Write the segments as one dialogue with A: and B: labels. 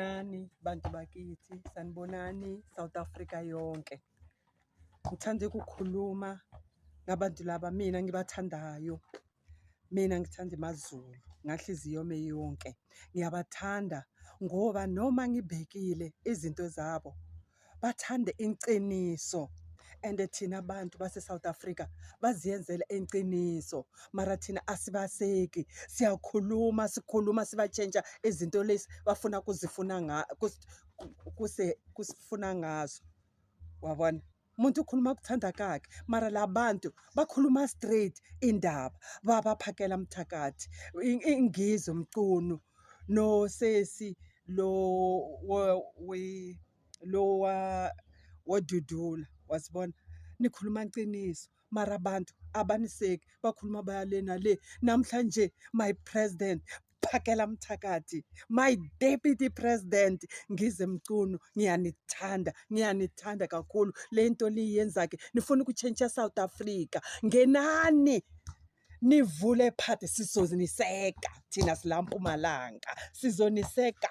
A: Sanibonani bantu bakithi, sanibonani South Africa yonke. Ngithanda ukukhuluma ngabantu laba mina ngibathandayo. Mina ngithanda iMaZulu ngahliziyo yami yonke. Ngiyabathanda ngoba noma ngibhekile izinto zabo bathanda iqiniso. And thina abantu base South Africa baziyenzela iqiniso. Mara thina asibaseki. Siyakhuluma sibatshentsha izinto lezi bafuna kusifuna ngazo. Wabona? Umuntu ukhuluma ukuthanda kwakhe, mara labantu bakhuluma straight indaba. Babaphakela umthakathi. Ingizwe umcuno no sesi wadudula. Wasibona nikhuluma iqiniso mara abantu abaniseki bakhuluma bayalena le. Namhlanje my president phakela umthakathi, my deputy president Ngizwe Mchunu, ngiyanithanda kakhulu lento liyenzake. Nifuna ukutshentsha South Africa, ngenani nivule phathe sizoniseka. Thina sila Mpumalanga sizoniseka.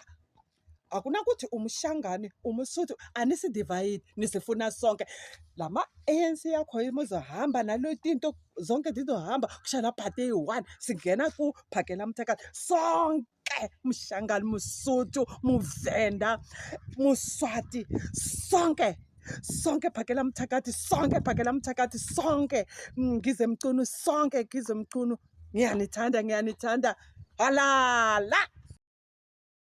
A: Akunakuthi umshangane umusuthu anisidivide nisifuna sonke. Lama ANC yakho imuzohamba nalo tinto zonke zizohamba kushala phathe eyi-1 singena ku phakela umthakathi sonke. Mshangane Musuthu Muvenda Muswati sonke phakela umthakathi sonke. Ngizwe Mchunu sonke Ngizwe Mchunu, ngiyanithanda halala.